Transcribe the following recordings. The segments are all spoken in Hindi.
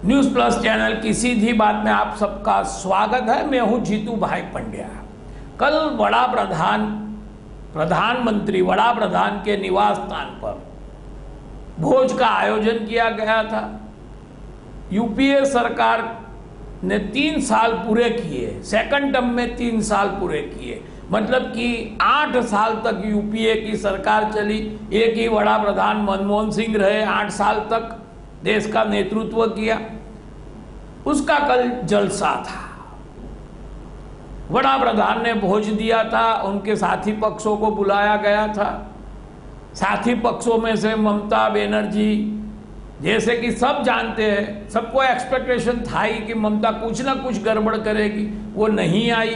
न्यूज़ प्लस चैनल की सीधी बात में आप सबका स्वागत है। मैं हूं जीतू भाई पंड्या। कल प्रधानमंत्री वड़ा प्रधान के निवास स्थान पर भोज का आयोजन किया गया था। यूपीए सरकार ने 3 साल पूरे किए, सेकंड टर्म में 3 साल पूरे किए, मतलब कि 8 साल तक यूपीए की सरकार चली। एक ही वड़ा प्रधान मनमोहन सिंह रहे, 8 साल तक देश का नेतृत्व किया। उसका कल जलसा था। वड़ा प्रधान ने भोज दिया था, उनके साथी पक्षों को बुलाया गया था। साथी पक्षों में से ममता बनर्जी, जैसे कि सब जानते हैं, सबको एक्सपेक्टेशन था ही कि ममता कुछ ना कुछ गड़बड़ करेगी, वो नहीं आई।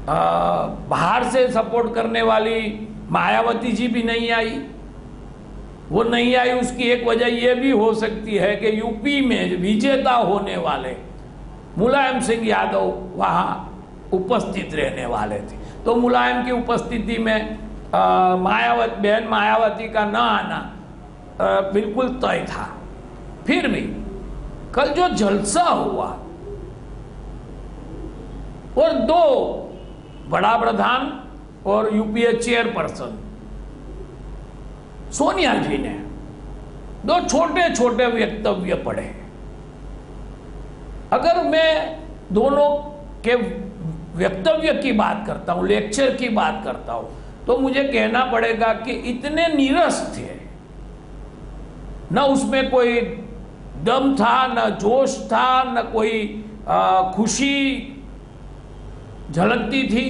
बाहर से सपोर्ट करने वाली मायावती जी भी नहीं आई। वो नहीं आई, उसकी एक वजह ये भी हो सकती है कि यूपी में विजेता होने वाले मुलायम सिंह यादव वहाँ उपस्थित रहने वाले थे, तो मुलायम की उपस्थिति में बहन मायावती का न आना बिल्कुल तय था। फिर भी कल जो जलसा हुआ और 2 बड़ा प्रधान और यूपीए चेयरपर्सन सोनिया जी ने 2 छोटे छोटे वक्तव्य पढ़े। अगर मैं दोनों के वक्तव्य की बात करता हूं, लेक्चर की बात करता हूं, तो मुझे कहना पड़ेगा कि इतने नीरस थे, न उसमें कोई दम था, न जोश था, न कोई खुशी झलकती थी।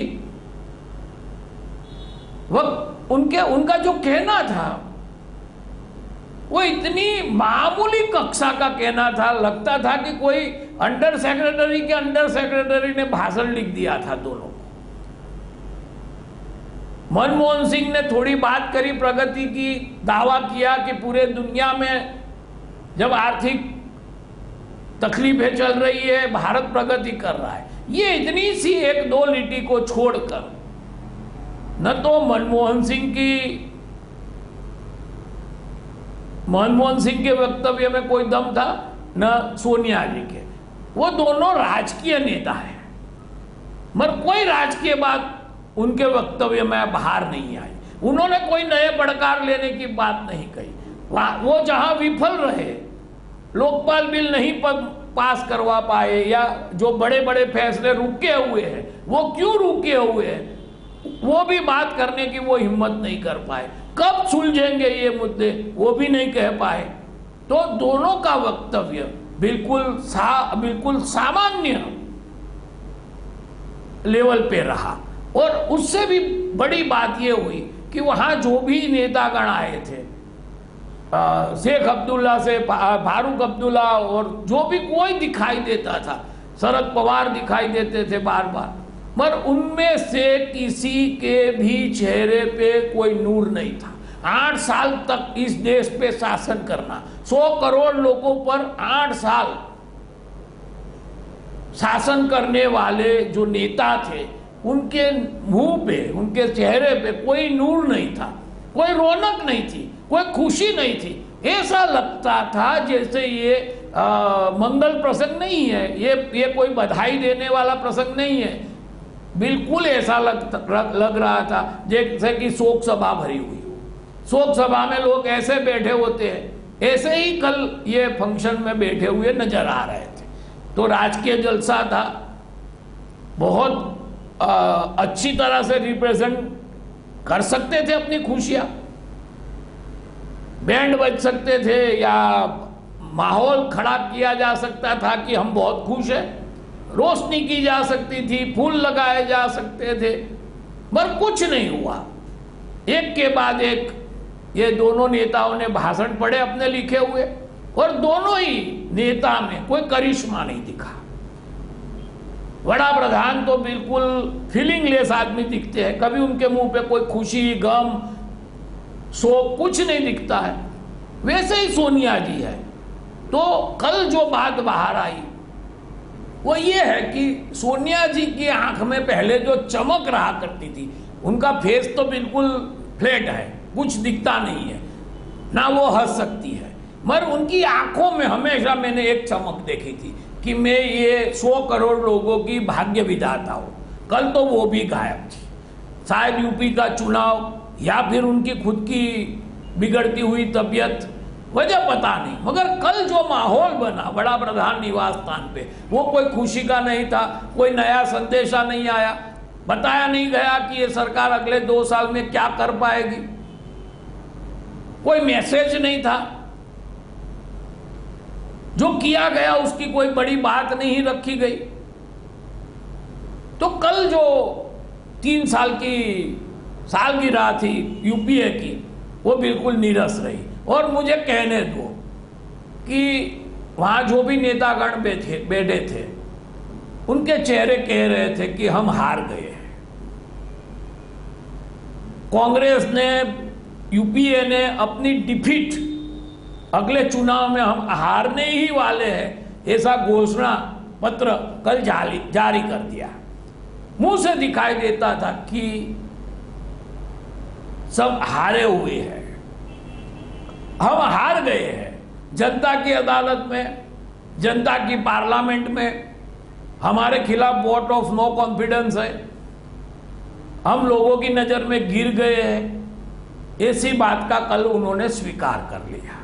वह उनका जो कहना था वो इतनी मामूली कक्षा का कहना था, लगता था कि कोई अंडर सेक्रेटरी ने भाषण लिख दिया था दोनों को। मनमोहन सिंह ने थोड़ी बात करी प्रगति की, दावा किया कि पूरे दुनिया में जब आर्थिक तकलीफें चल रही है, भारत प्रगति कर रहा है। ये इतनी सी 1-2 लिटी को छोड़कर न तो मनमोहन सिंह के वक्तव्य में कोई दम था, न सोनिया जी के। वो दोनों राजकीय नेता हैं, मगर कोई राजकीय बात उनके वक्तव्य में बाहर नहीं आई। उन्होंने कोई नए पड़कार लेने की बात नहीं कही। वो जहां विफल रहे, लोकपाल बिल नहीं पास करवा पाए, या जो बड़े बड़े फैसले रुके हुए हैं, वो क्यों रुके हुए हैं, वो भी बात करने की वो हिम्मत नहीं कर पाए। कब सुलझेंगे ये मुद्दे, वो भी नहीं कह पाए। तो दोनों का वक्तव्य बिल्कुल सामान्य लेवल पे रहा। और उससे भी बड़ी बात ये हुई कि वहां जो भी नेतागण आए थे, शेख अब्दुल्ला से फारूक अब्दुल्ला और जो भी कोई दिखाई देता था, शरद पवार दिखाई देते थे बार बार, मगर उनमें से किसी के भी चेहरे पे कोई नूर नहीं था। 8 साल तक इस देश पे शासन करना, 100 करोड़ लोगों पर 8 साल शासन करने वाले जो नेता थे, उनके मुंह पे, उनके चेहरे पे कोई नूर नहीं था, कोई रौनक नहीं थी, कोई खुशी नहीं थी। ऐसा लगता था जैसे ये मंगल प्रसंग नहीं है, ये कोई बधाई देने वाला प्रसंग नहीं है। बिल्कुल ऐसा लग रहा था जैसे कि शोक सभा भरी हुई हो। शोक सभा में लोग ऐसे बैठे होते हैं, ऐसे ही कल ये फंक्शन में बैठे हुए नजर आ रहे थे। तो राजकीय जलसा था, बहुत अच्छी तरह से रिप्रेजेंट कर सकते थे अपनी खुशियां, बैंड बज सकते थे, या माहौल खड़ा किया जा सकता था कि हम बहुत खुश हैं, रोशनी की जा सकती थी, फूल लगाए जा सकते थे, मगर कुछ नहीं हुआ। एक के बाद एक ये दोनों नेताओं ने भाषण पढ़े अपने लिखे हुए, और दोनों ही नेता में कोई करिश्मा नहीं दिखा। वड़ा प्रधान तो बिल्कुल फीलिंगलेस आदमी दिखते हैं, कभी उनके मुंह पे कोई खुशी, गम, शोक कुछ नहीं दिखता है। वैसे ही सोनिया जी है। तो कल जो बात बाहर आई वो ये है कि सोनिया जी की आंख में पहले जो चमक रहा करती थी, उनका फेस तो बिल्कुल फ्लैट है, कुछ दिखता नहीं है, ना वो हंस सकती है। मगर उनकी आंखों में हमेशा मैंने एक चमक देखी थी कि मैं ये 100 करोड़ लोगों की भाग्य विधाता हूं। कल तो वो भी गायब थी। शायद यूपी का चुनाव या फिर उनकी खुद की बिगड़ती हुई तबीयत, वजह पता नहीं, मगर कल जो माहौल बना बड़ा प्रधान निवास स्थान पे, वो कोई खुशी का नहीं था। कोई नया संदेशा नहीं आया, बताया नहीं गया कि ये सरकार अगले 2 साल में क्या कर पाएगी, कोई मैसेज नहीं था। जो किया गया उसकी कोई बड़ी बात नहीं रखी गई। तो कल जो 3 साल की सालगिरह थी यूपीए की, वो बिल्कुल नीरस रही। और मुझे कहने दो कि वहां जो भी नेतागण बैठे थे, उनके चेहरे कह रहे थे कि हम हार गए हैं। कांग्रेस ने, यूपीए ने अपनी डिफीट, अगले चुनाव में हम हारने ही वाले हैं, ऐसा घोषणा पत्र कल जारी कर दिया। मुंह से दिखाई देता था कि सब हारे हुए हैं, हम हार गए हैं। जनता की अदालत में, जनता की पार्लियामेंट में हमारे खिलाफ वोट ऑफ नो कॉन्फिडेंस है, हम लोगों की नजर में गिर गए हैं। ऐसी बात का कल उन्होंने स्वीकार कर लिया।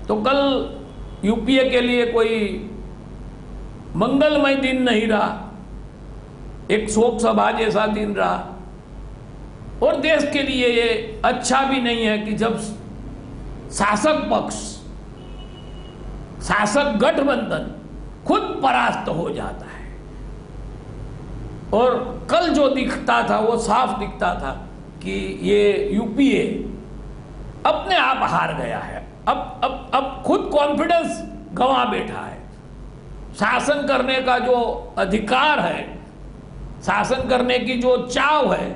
तो कल यूपीए के लिए कोई मंगलमय दिन नहीं रहा, एक शोक सभा जैसा दिन रहा। और देश के लिए ये अच्छा भी नहीं है कि जब शासक पक्ष, शासक गठबंधन खुद परास्त हो जाता है। और कल जो दिखता था वो साफ दिखता था कि ये यूपीए अपने आप हार गया है। अब खुद कॉन्फिडेंस गंवा बैठा है। शासन करने का जो अधिकार है, शासन करने की जो चाव है,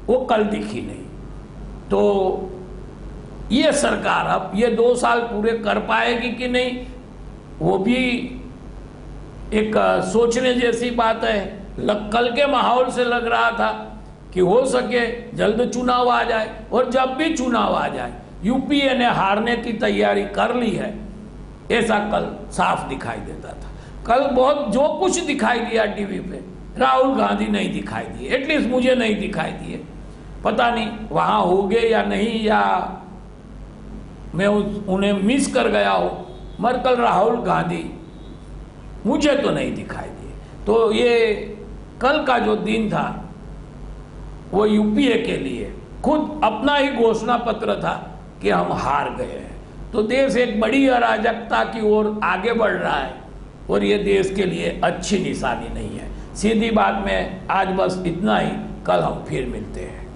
वो कल दिखी नहीं। तो ये सरकार अब ये 2 साल पूरे कर पाएगी कि नहीं, वो भी एक सोचने जैसी बात है। कल के माहौल से लग रहा था कि हो सके जल्द चुनाव आ जाए, और जब भी चुनाव आ जाए यूपीए ने हारने की तैयारी कर ली है, ऐसा कल साफ दिखाई देता था। कल बहुत जो कुछ दिखाई दिया टीवी पे, राहुल गांधी नहीं दिखाई दिए, एटलीस्ट मुझे नहीं दिखाई दिए। पता नहीं वहां होंगे या नहीं, या मैं उन्हें मिस कर गया हूं, मगर कल राहुल गांधी मुझे तो नहीं दिखाई दिए। तो ये कल का जो दिन था वो यूपीए के लिए खुद अपना ही घोषणा पत्र था कि हम हार गए हैं। तो देश एक बड़ी अराजकता की ओर आगे बढ़ रहा है, और ये देश के लिए अच्छी निशानी नहीं है। सीधी बात में आज बस इतना ही, कल हम फिर मिलते हैं।